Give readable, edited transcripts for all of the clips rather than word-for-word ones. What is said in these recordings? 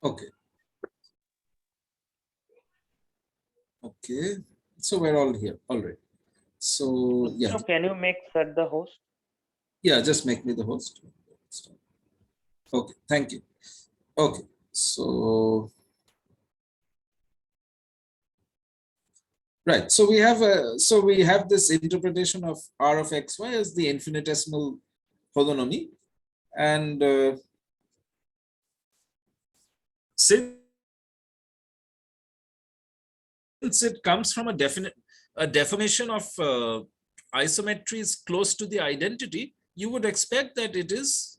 Okay. Okay. So we're all here. All right. So yeah. So can you make Sir the host? Yeah, just make me the host. Okay, thank you. Okay, so right. So we have this interpretation of R of xy as the infinitesimal holonomy, and since it comes from a definition of isometry is close to the identity, you would expect that it is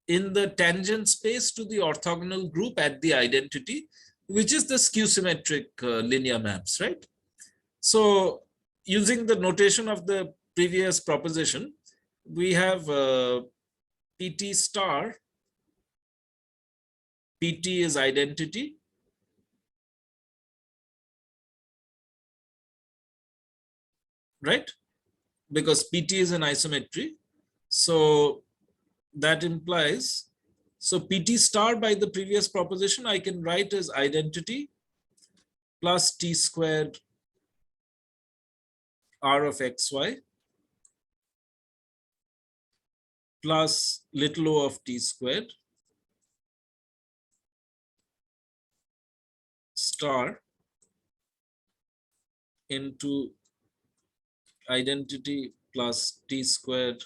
in the tangent space to the orthogonal group at the identity, which is the skew symmetric linear maps, right? So using the notation of the previous proposition, we have PT star. PT is identity. Right? Because PT is an isometry. So that implies, so PT star by the previous proposition, I can write as identity plus T squared R of xy plus little o of T squared star into identity plus T squared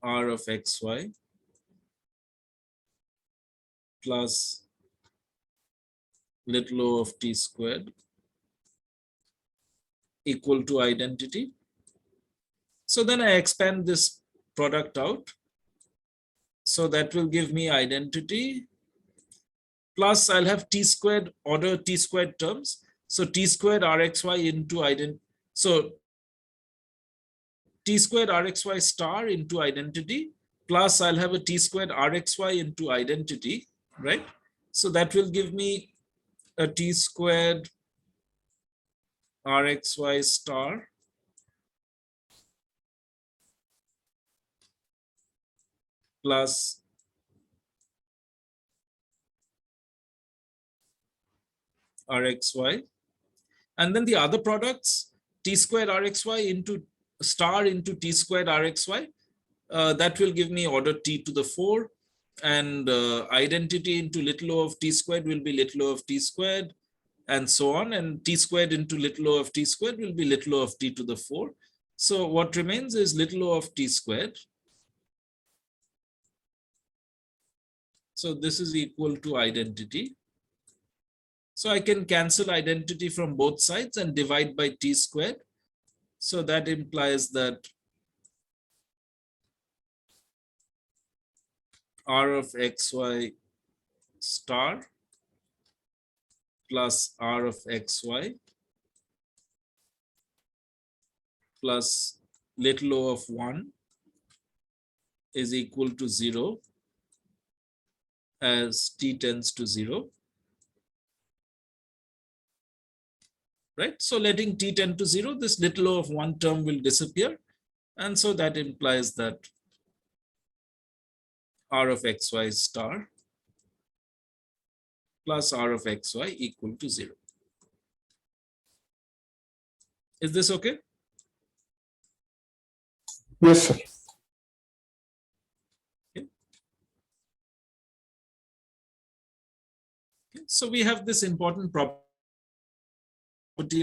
R of xy plus little o of T squared equal to identity. So then I expand this product out. So that will give me identity plus I'll have T squared order T squared terms. So T squared Rxy into identity. So T squared Rxy star into identity plus I'll have a T squared Rxy into identity, right? So that will give me a T squared Rxy star plus Rxy. And then the other products, T squared Rxy into star into T squared Rxy, that will give me order T to the 4. And identity into little o of T squared will be little o of T squared, and so on. And T squared into little o of T squared will be little o of T to the 4. So what remains is little o of T squared. So this is equal to identity. So I can cancel identity from both sides and divide by T squared. So that implies that R of xy star plus R of xy plus little o of 1 is equal to 0 as t tends to 0. Right? So letting t tend to 0, this little o of 1 term will disappear. And so that implies that R of xy star plus R of xy equal to 0. Is this okay? Yes, sir. Okay. So we have this important property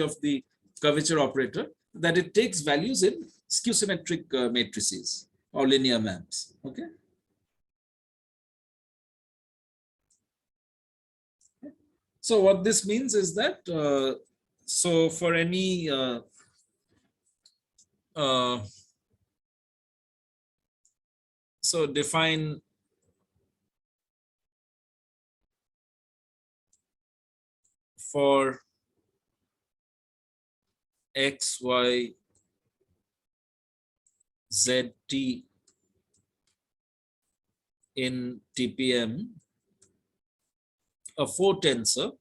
of the curvature operator that it takes values in skew symmetric matrices or linear maps. Okay. So what this means is that so for any so define for x, y, z, t in TPM a 4 tensor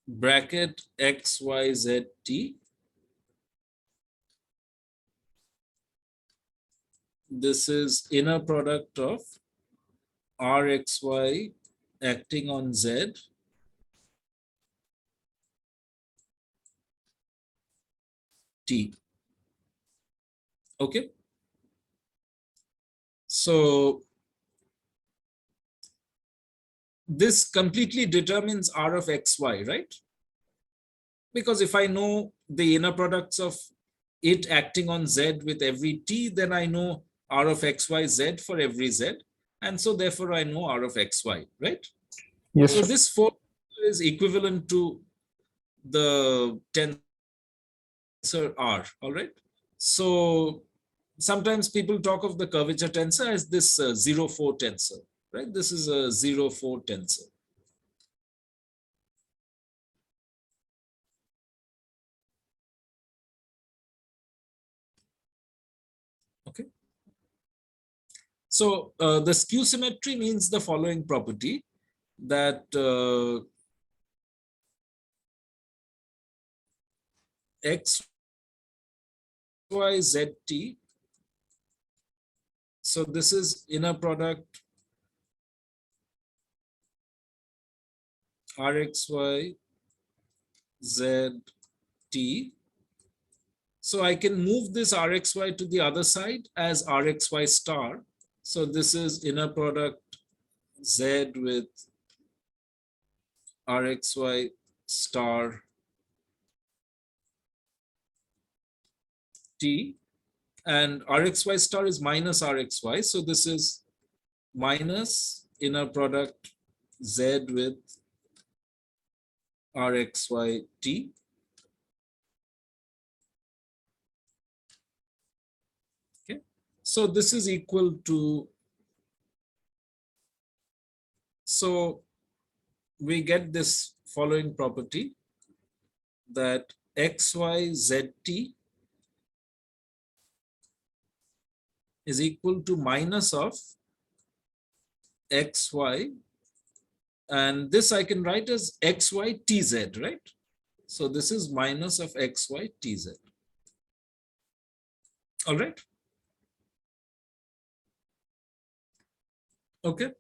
bracket x, y, z, t this is inner product of Rxy acting on Z T. Okay. So this completely determines R of xy, right? Because if I know the inner products of it acting on Z with every T, then I know R of xy Z for every Z. And so therefore I know R of xy, right? Yes, So sir. this formula is equivalent to the tensor R, all right? So sometimes people talk of the curvature tensor as this 0,4 tensor, right? This is a 0,4 tensor. Okay. So the skew symmetry means the following property, that x, y, z, t. So this is inner product Rxy, z, t. So I can move this Rxy to the other side as Rxy star. So this is inner product z with Rxy star t, and Rxy star is minus Rxy. So this is minus inner product z with Rxy t. Okay. So this is equal to, so we get this following property, that xyzt is equal to minus of xy, and this I can write as xytz, right? So this is minus of xytz. All right. Okay.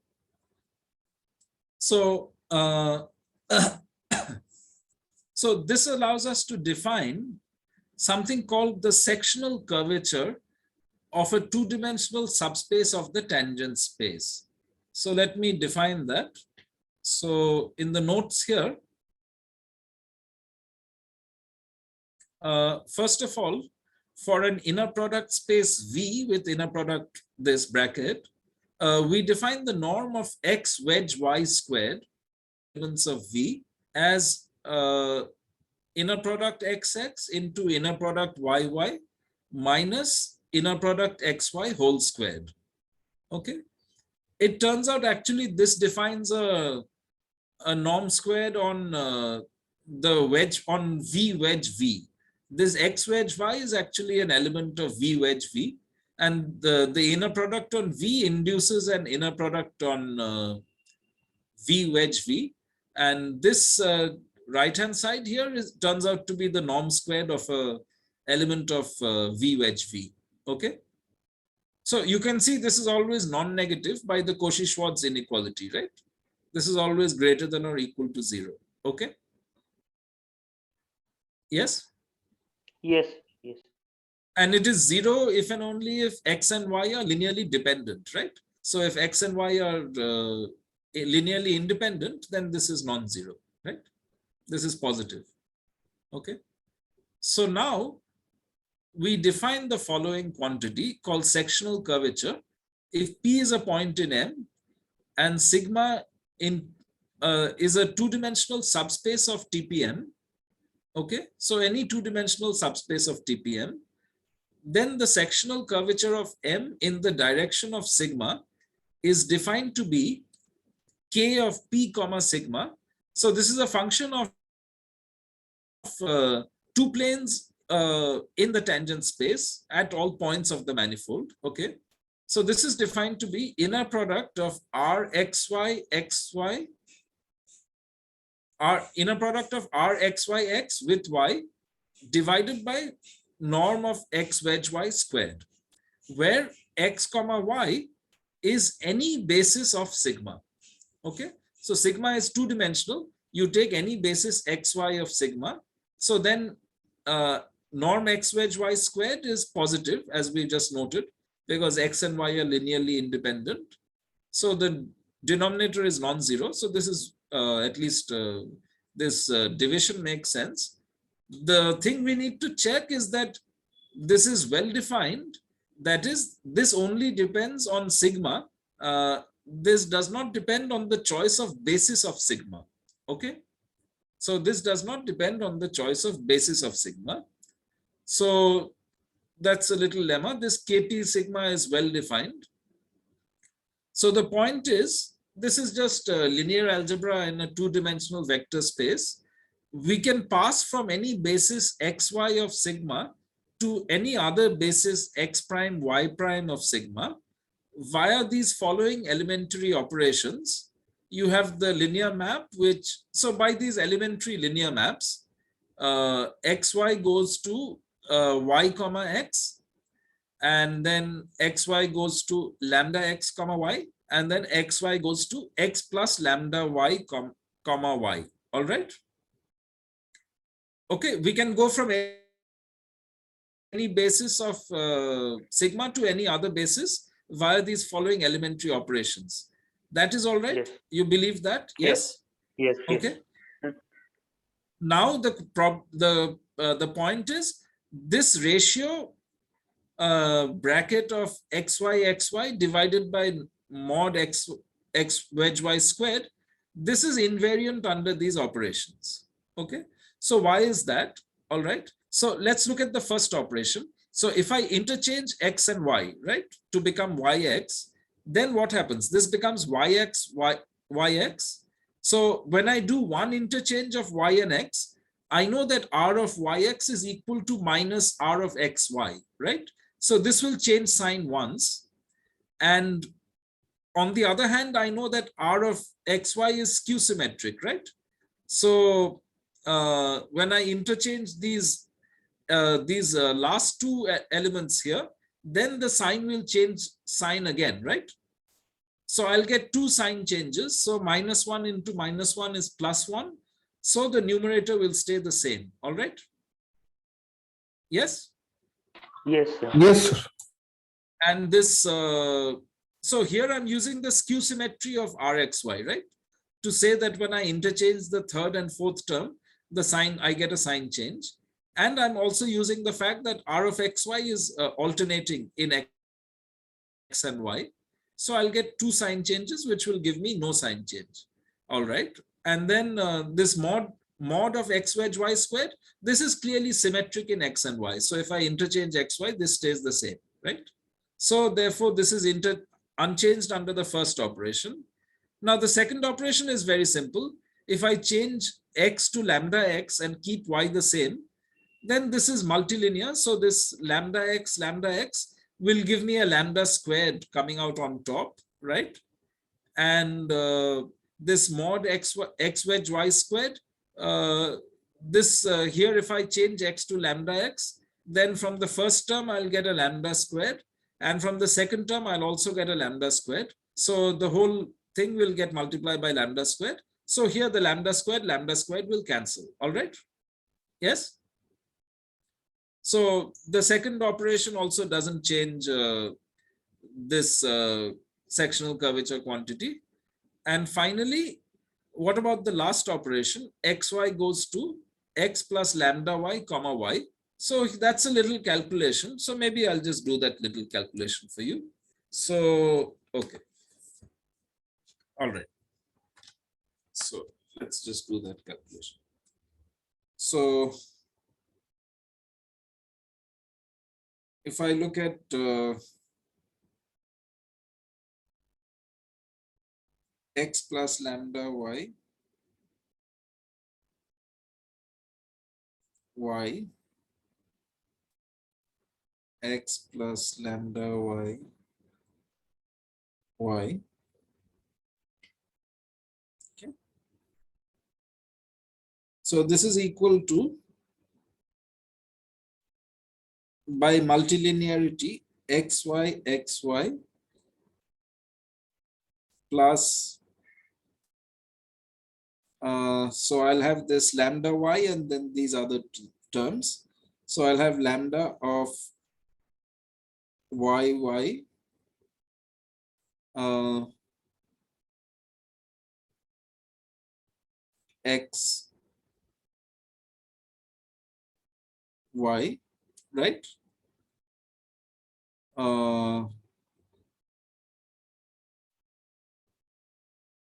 So so this allows us to define something called the sectional curvature of a two-dimensional subspace of the tangent space. So let me define that. So in the notes here, first of all, for an inner product space V with inner product this bracket, we define the norm of x wedge y squared elements of V as inner product xx into inner product yy minus inner product xy whole squared. Okay. It turns out actually this defines a norm squared on the wedge on V wedge V. This x wedge y is actually an element of V wedge V, and the inner product on V induces an inner product on V wedge V, and this right hand side here turns out to be the norm squared of a element of V wedge V. Okay. So you can see this is always non-negative by the Cauchy-Schwarz inequality, right? This is always greater than or equal to 0. Okay. Yes. Yes, yes. And it is 0 if and only if x and y are linearly dependent, right? So if x and y are linearly independent, then this is non-zero, right? This is positive. Okay. So now we define the following quantity called sectional curvature. If P is a point in M and sigma is a two-dimensional subspace of TPM, okay, so any two-dimensional subspace of TPM, then the sectional curvature of M in the direction of sigma is defined to be K of P comma sigma. So this is a function of two planes in the tangent space at all points of the manifold. Okay. So this is defined to be inner product of Rxy xy, inner product of Rxy x with y divided by norm of x wedge y squared. where x comma y is any basis of sigma. Okay, so sigma is two-dimensional. You take any basis xy of sigma. So then norm x wedge y squared is positive, as we just noted, because x and y are linearly independent. So the denominator is non-zero. So this is at least this division makes sense. The thing we need to check is that this is well defined. That is, this only depends on sigma. This does not depend on the choice of basis of sigma. Okay, so this does not depend on the choice of basis of sigma. So that's a little lemma. This KT sigma is well defined. So the point is, this is just linear algebra in a two-dimensional vector space. We can pass from any basis xy of sigma to any other basis x prime y prime of sigma via these following elementary operations. You have the linear map, which, so by these elementary linear maps, xy goes to y comma x, and then xy goes to lambda x comma y, and then xy goes to x plus lambda y comma y. All right. Okay, we can go from any basis of sigma to any other basis via these following elementary operations. That is all right? Yes. You believe that? Yes? Yes. Okay. Yes. Now the point is, this ratio bracket of xy divided by mod x wedge y squared, this is invariant under these operations. Okay, so why is that? All right, so let's look at the first operation. So if I interchange x and y, right, to become yx, then what happens? This becomes yx. So when I do one interchange of y and x, I know that r of yx is equal to minus r of xy, right? So this will change sign once. And on the other hand, I know that r of xy is skew symmetric, right? So when I interchange these last two elements here, then the sign will change sign again, right? So I'll get two sign changes. So -1 into -1 is +1. So the numerator will stay the same. All right. Yes. Yes, sir. Yes, sir. And this, so here I'm using the skew symmetry of Rxy, right? To say that when I interchange the third and fourth term, the sign, I get a sign change. And I'm also using the fact that R of xy is alternating in x and y. So I'll get two sign changes, which will give me no sign change. All right. And then this mod of x wedge y squared, this is clearly symmetric in x and y. So if I interchange xy, this stays the same, right? So therefore, this is unchanged under the first operation. Now the second operation is very simple. If I change x to lambda x and keep y the same, then this is multilinear. So this lambda x will give me a lambda squared coming out on top, right? And this mod x wedge y squared, here, if I change x to lambda x, then from the first term, I'll get a lambda squared. And from the second term, I'll also get a lambda squared. So the whole thing will get multiplied by lambda squared. So here the lambda squared will cancel. All right. Yes. So the second operation also doesn't change this sectional curvature quantity. And finally, what about the last operation? Xy goes to x plus lambda y comma y. So that's a little calculation. So maybe I'll just do that little calculation for you. So, okay. All right. So let's just do that calculation. So if I look at x plus lambda y, x plus lambda y, okay. So this is equal to, by multilinearity, xy plus so I'll have this lambda y and then these other terms. So I'll have lambda of y x y, right?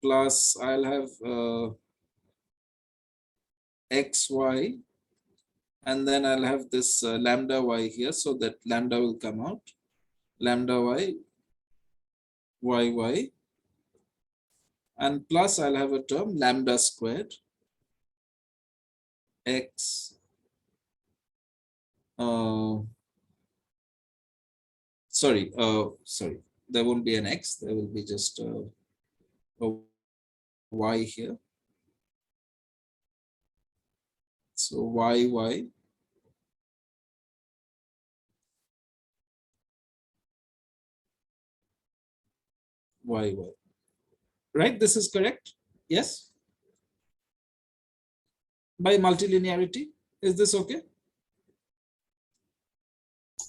Plus I'll have xy, and then I'll have this lambda y here, so that lambda will come out. Lambda y, and plus I'll have a term lambda squared x sorry, there won't be an x, there will be just a y here. So y, right? This is correct. Yes. By multilinearity, is this okay?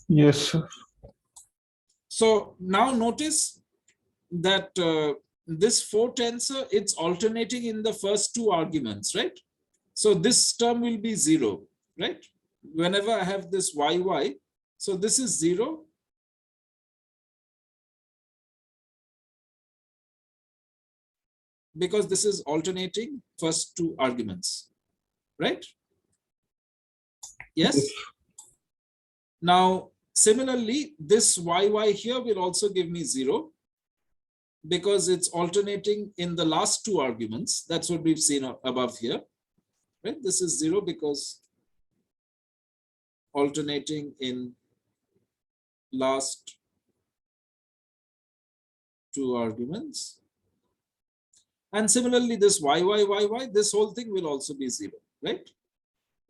Yes, sir. So now notice that this 4 tensor, it's alternating in the first 2 arguments, right? So this term will be 0, right? Whenever I have this y, so this is 0. Because this is alternating first 2 arguments, right? Yes. Now, similarly, this y here will also give me 0 because it's alternating in the last 2 arguments. That's what we've seen above here, right? This is 0 because alternating in last 2 arguments. And similarly, this y, this whole thing will also be 0, right?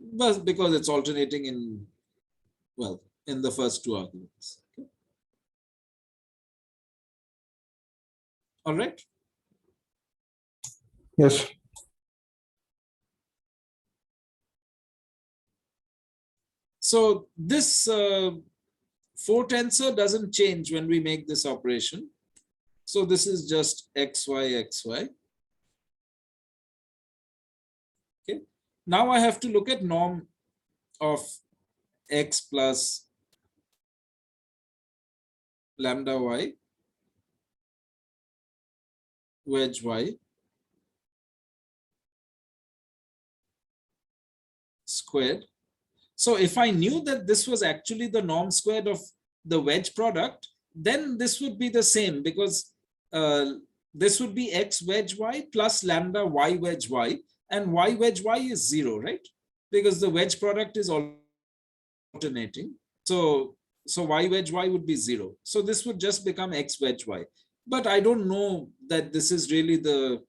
But because it's alternating in, well, in the first 2 arguments. Okay. All right. Yes. So this 4 tensor doesn't change when we make this operation. So this is just xy. Okay. Now I have to look at norm of x plus lambda y wedge y squared. So if I knew that this was actually the norm squared of the wedge product, then this would be the same because this would be x wedge y plus lambda y wedge y, and y wedge y is 0, right? Because the wedge product is alternating. So y wedge y would be 0. So this would just become x wedge y. But I don't know that this is really the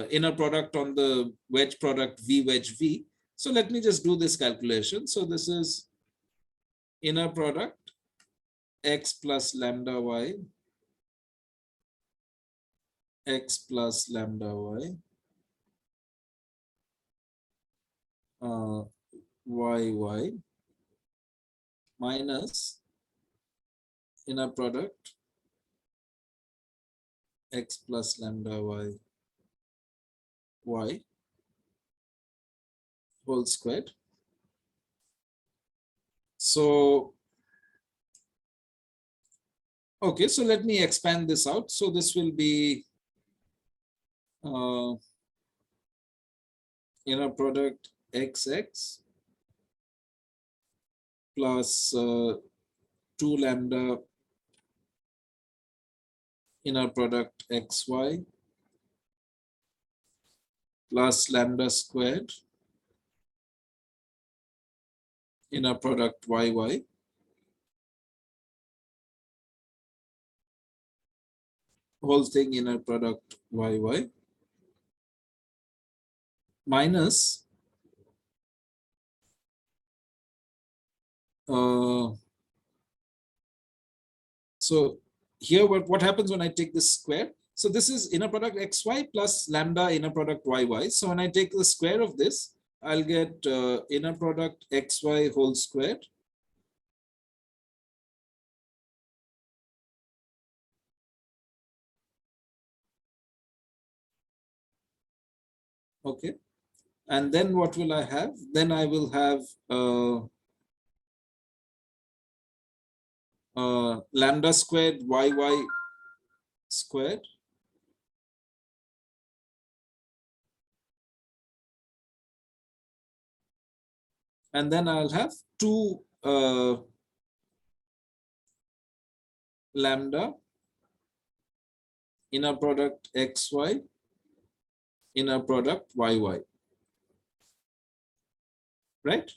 inner product on the wedge product v wedge v. So let me just do this calculation. So this is inner product x plus lambda y, x plus lambda y, y minus inner product x plus lambda y whole squared. So, okay, so let me expand this out. So this will be inner product xx plus 2 lambda inner product xy plus lambda squared inner product yy whole thing inner product yy minus So here, what happens when I take this square? So this is inner product xy plus lambda inner product yy. So when I take the square of this, I'll get inner product xy whole squared okay. And then what will I have? Then I will have lambda squared yy squared and then I'll have 2 lambda inner product xy inner product yy, right?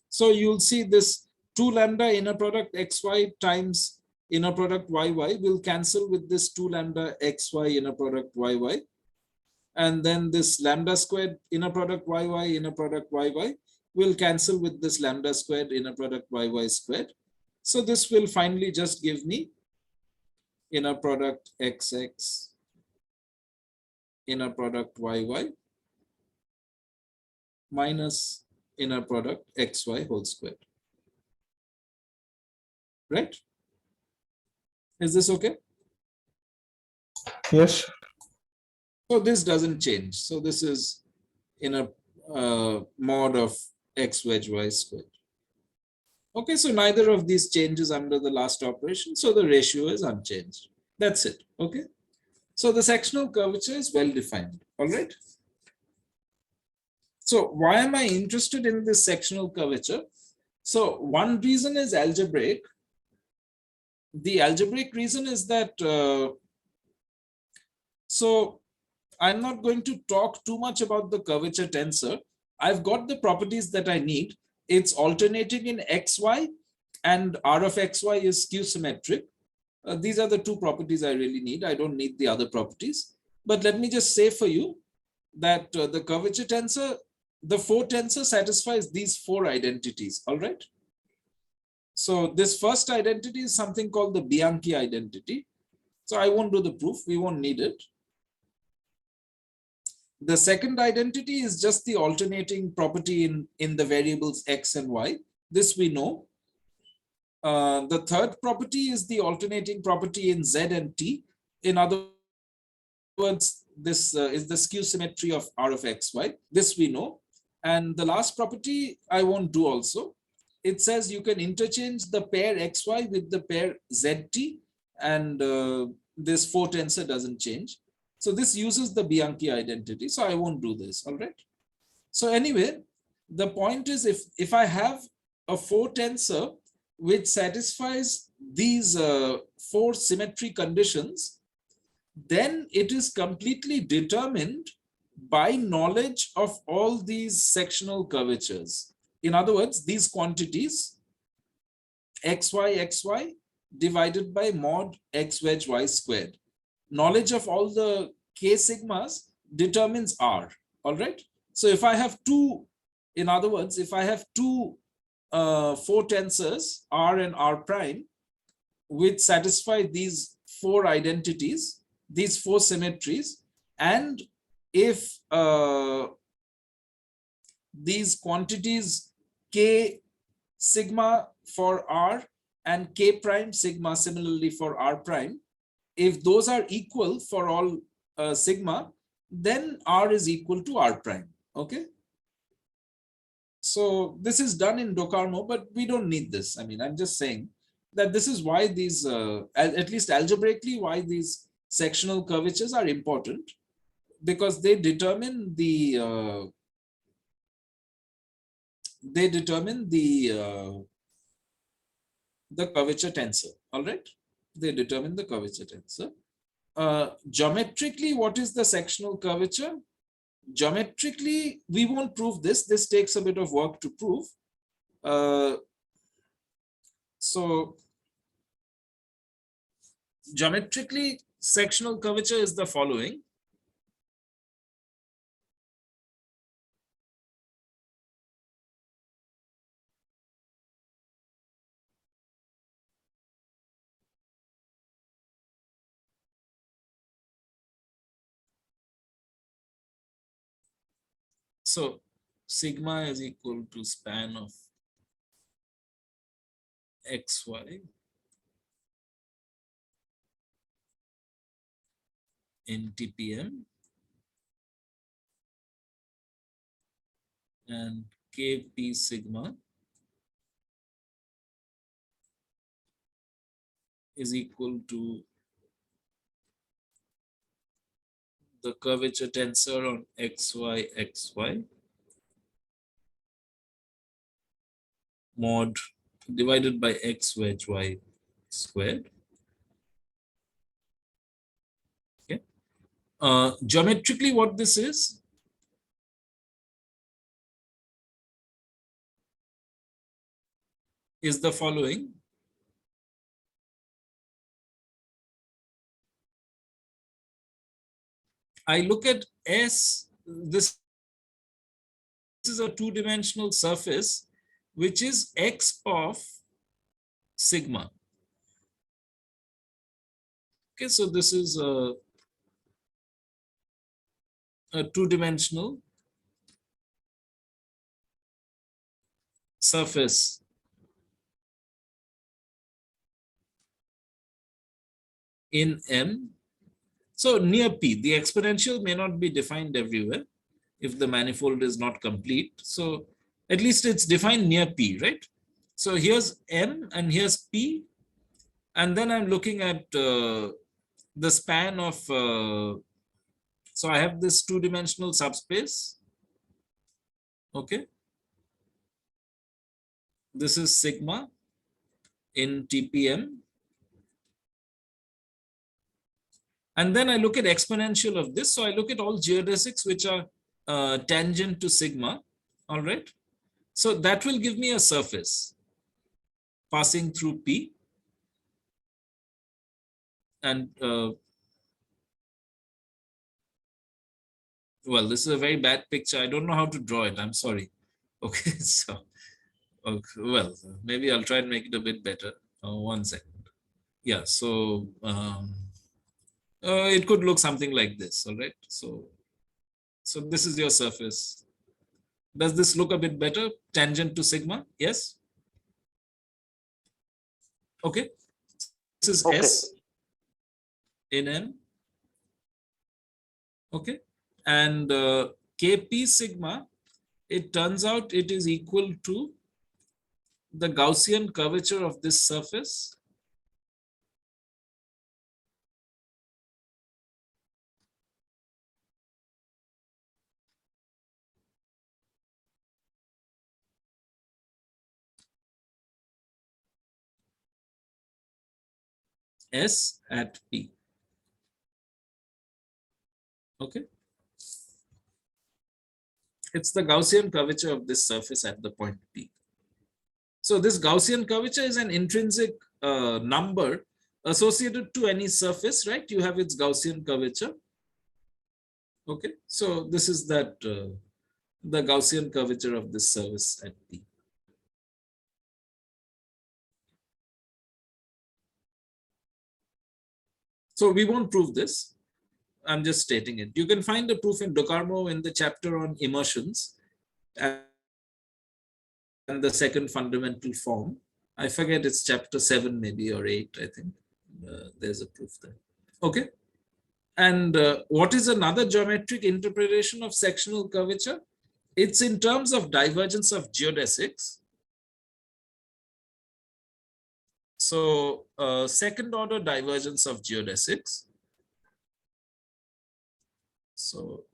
So you'll see this 2 lambda inner product xy times inner product yy will cancel with this 2 lambda xy inner product yy. And then this lambda squared inner product yy inner product yy will cancel with this lambda squared inner product yy squared. So this will finally just give me inner product xx inner product yy minus inner product xy whole squared. Right? Is this okay? Yes. So this doesn't change. So this is inner mod of x wedge y squared. Okay, so neither of these changes under the last operation. So the ratio is unchanged. That's it. Okay. So the sectional curvature is well defined. All right. So why am I interested in this sectional curvature? So one reason is algebraic. The algebraic reason is that, so I'm not going to talk too much about the curvature tensor. I've got the properties that I need. It's alternating in xy and R of xy is skew symmetric. These are the 2 properties I really need. I don't need the other properties. But let me just say for you that the curvature tensor, the 4 tensor satisfies these 4 identities. All right. So this first identity is something called the Bianchi identity. So I won't do the proof. We won't need it. The second identity is just the alternating property in the variables x and y. This we know. The third property is the alternating property in z and t. In other words, this is the skew symmetry of R of xy. This we know. And the last property I won't do also. It says you can interchange the pair xy with the pair zt, and this 4 tensor doesn't change. So this uses the Bianchi identity. So I won't do this. All right. So anyway, the point is if I have a 4 tensor which satisfies these 4 symmetry conditions, then it is completely determined by knowledge of all these sectional curvatures. In other words, these quantities xy divided by mod x wedge y squared. Knowledge of all the k sigmas determines R. All right. So if I have 2, in other words, if I have 2 4 tensors R and R prime which satisfy these 4 identities, these 4 symmetries, and if these quantities k sigma for R and k prime sigma similarly for R prime, if those are equal for all sigma, then R is equal to R prime. Okay. So this is done in DOCARMO, but we don't need this. I mean, I'm just saying that this is why these, at least algebraically, why these sectional curvatures are important, because they determine the curvature tensor. All right. They determine the curvature tensor. Geometrically, what is the sectional curvature? Geometrically, we won't prove this. This takes a bit of work to prove. So geometrically, sectional curvature is the following. So sigma is equal to span of xy in TPM and Kp sigma is equal to the curvature tensor on xy mod divided by x wedge y squared. Okay. Geometrically, what this is the following. I look at S, this is a two-dimensional surface, which is x of sigma. Okay, so this is a two-dimensional surface in M. So near P, the exponential may not be defined everywhere if the manifold is not complete. So at least it's defined near P, right? So here's M and here's P. And then I'm looking at the span of, so I have this two-dimensional subspace. Okay. This is sigma in TPM. And then I look at exponential of this. So I look at all geodesics which are tangent to sigma. All right. So that will give me a surface passing through P. And well, this is a very bad picture. I don't know how to draw it. I'm sorry. Okay. So, okay, well, maybe I'll try and make it a bit better. 1 second. Yeah. So it could look something like this. All right. So this is your surface. Does this look a bit better? Tangent to sigma? Yes. Okay. This is Okay. S in M. Okay. And Kp sigma, it turns out it is equal to the Gaussian curvature of this surface S at P. Okay. It's the Gaussian curvature of this surface at the point P. So this Gaussian curvature is an intrinsic number associated to any surface, right? You have its Gaussian curvature. Okay. So this is that the Gaussian curvature of this surface at P. So we won't prove this. I'm just stating it. You can find the proof in DeCarmo in the chapter on immersions and the second fundamental form. I forget, it's chapter 7 maybe or 8, I think. There's a proof there. Okay. And what is another geometric interpretation of sectional curvature? It's in terms of divergence of geodesics. So second order divergence of geodesics. So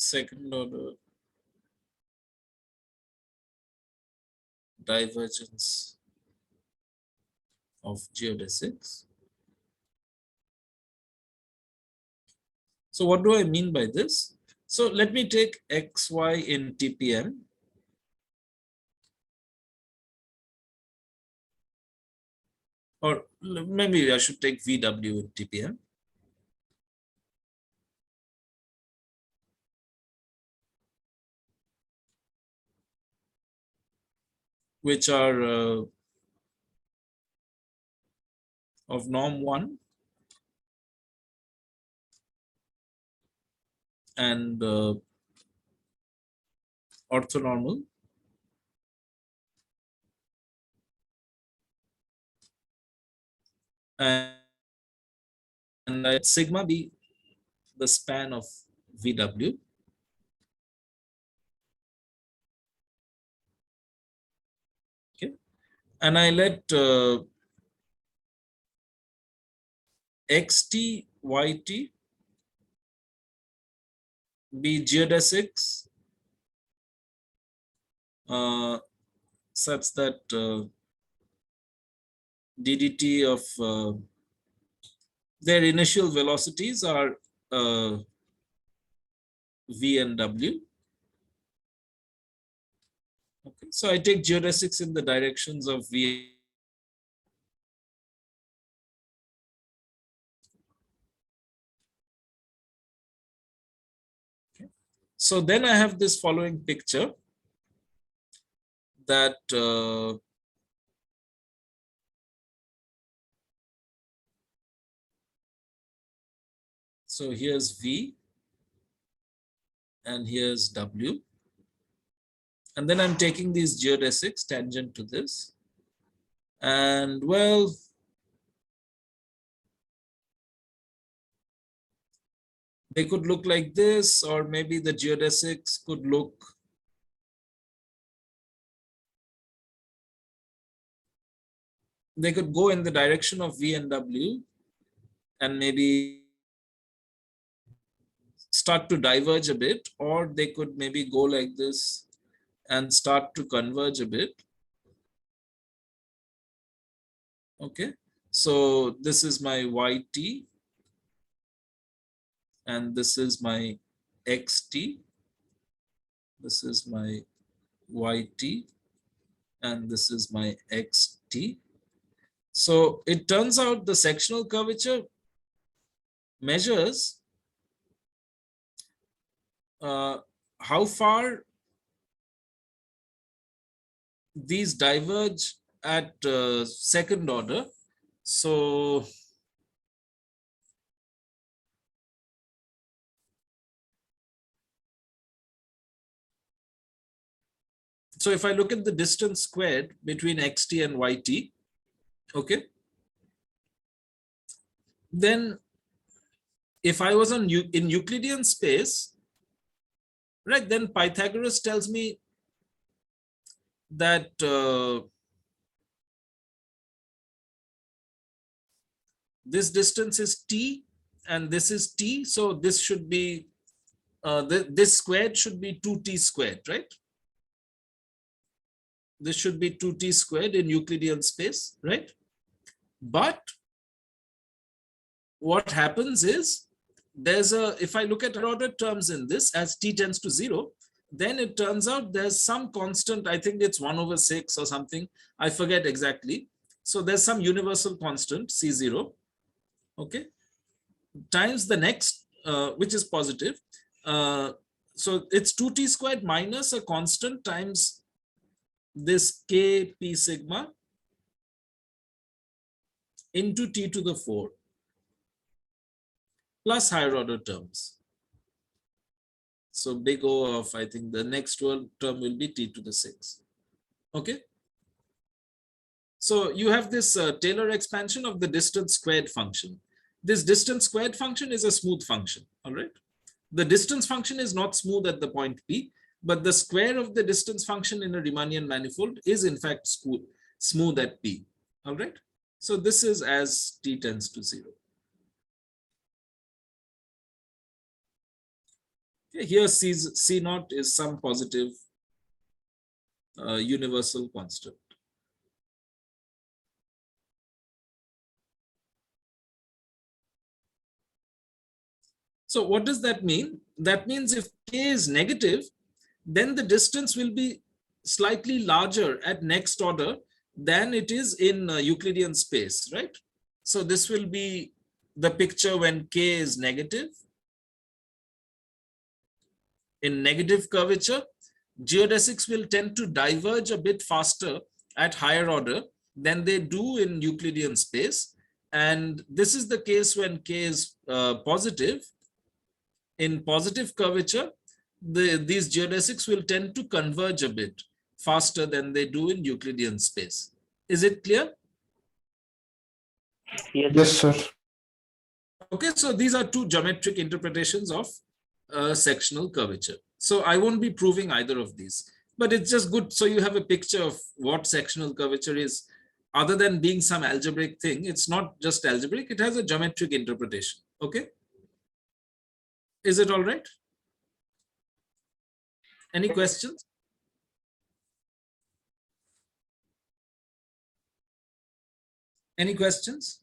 second order divergence of geodesics. So what do I mean by this? So let me take XY in TPM. Or maybe I should take VW in TPM. which are of norm 1 and orthonormal. And let sigma be the span of VW. Okay. And I let xt, yt be geodesics such that ddt of their initial velocities are v and w. Okay, so I take geodesics in the directions of v. Okay. So then I have this following picture that so here's v and here's w. And then I'm taking these geodesics tangent to this. And well, they could look like this, or maybe the geodesics could look they could go in the direction of v and w and maybe start to diverge a bit, or they could maybe go like this and start to converge a bit. Okay, so this is my yt and this is my xt. This is my yt and this is my xt. So it turns out the sectional curvature measures how far these diverge at second order. So if I look at the distance squared between xt and yt, okay, then if I was in Euclidean space, right, then Pythagoras tells me that this distance is t and this is t, so this should be this squared should be 2t squared, right? This should be 2t squared in Euclidean space, right? But what happens is if I look at order terms in this as t tends to 0, then it turns out there's some constant, I think it's 1/6 or something, I forget exactly. So there's some universal constant C0, okay, times the next, which is positive. So it's 2t squared minus a constant times this k p sigma into t to the 4 plus higher order terms. So big O of, I think the next term will be t to the 6. Okay. So you have this Taylor expansion of the distance squared function. This distance squared function is a smooth function. All right. The distance function is not smooth at the point P, but the square of the distance function in a Riemannian manifold is in fact smooth at P. All right. So this is as t tends to 0. Okay, here C naught is some positive universal constant. So what does that mean? That means if k is negative, then the distance will be slightly larger at next order than it is in Euclidean space, right? So this will be the picture when k is negative. In negative curvature, geodesics will tend to diverge a bit faster at higher order than they do in Euclidean space. And this is the case when k is positive. In positive curvature, these geodesics will tend to converge a bit faster than they do in Euclidean space. Is it clear? Yes. Yes, sir. Okay, so these are two geometric interpretations of sectional curvature. So I won't be proving either of these, but it's just good so you have a picture of what sectional curvature is. Other than being some algebraic thing, it's not just algebraic, it has a geometric interpretation. Okay? Is it all right? Any questions? Any questions?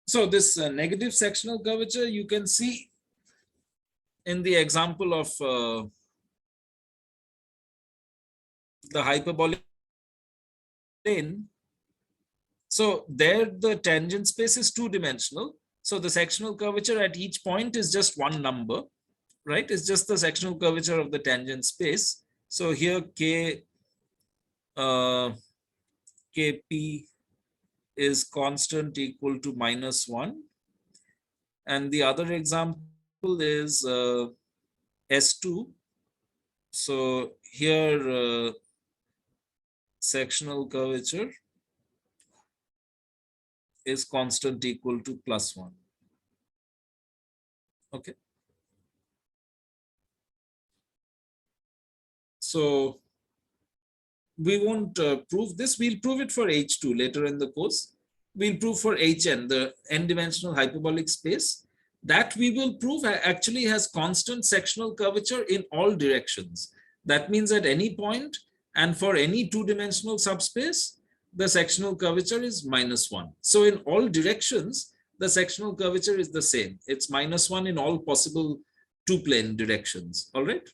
So this negative sectional curvature, you can see in the example of the hyperbolic plane. So there the tangent space is two-dimensional. So the sectional curvature at each point is just one number, right? It's just the sectional curvature of the tangent space. So here Kp is constant equal to -1. And the other example is S2. So here sectional curvature is constant equal to +1. Okay. So we won't prove this. We'll prove it for H2 later in the course. We'll prove for Hn, the n-dimensional hyperbolic space. That we will prove actually has constant sectional curvature in all directions. That means at any point and for any two-dimensional subspace, the sectional curvature is -1. So in all directions, the sectional curvature is the same. It's -1 in all possible two-plane directions. All right.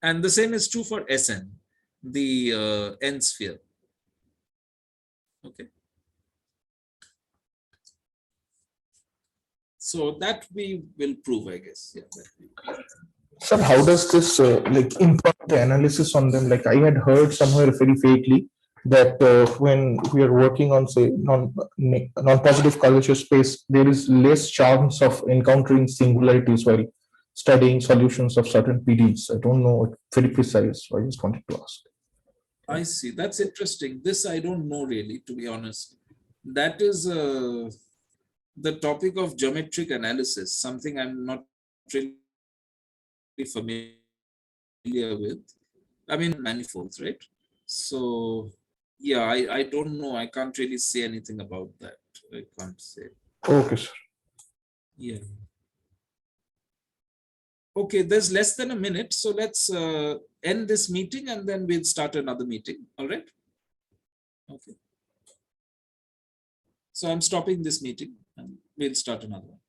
And the same is true for Sn, the n sphere. Okay. So that we will prove, I guess. Yeah. Sir, how does this like impact the analysis on them? Like I had heard somewhere very vaguely that when we are working on say non-positive curvature space, there is less chance of encountering singularities while studying solutions of certain PDEs. I don't know very precise, so I just wanted to ask. I see. That's interesting. This I don't know really, to be honest. That is the topic of geometric analysis, something I'm not really familiar with. I mean, manifolds, right? So, yeah, I don't know. I can't really say anything about that. I can't say. Okay, sir. Yeah. Okay, there's less than a minute. So let's end this meeting and then we'll start another meeting. All right? Okay. So I'm stopping this meeting and we'll start another one.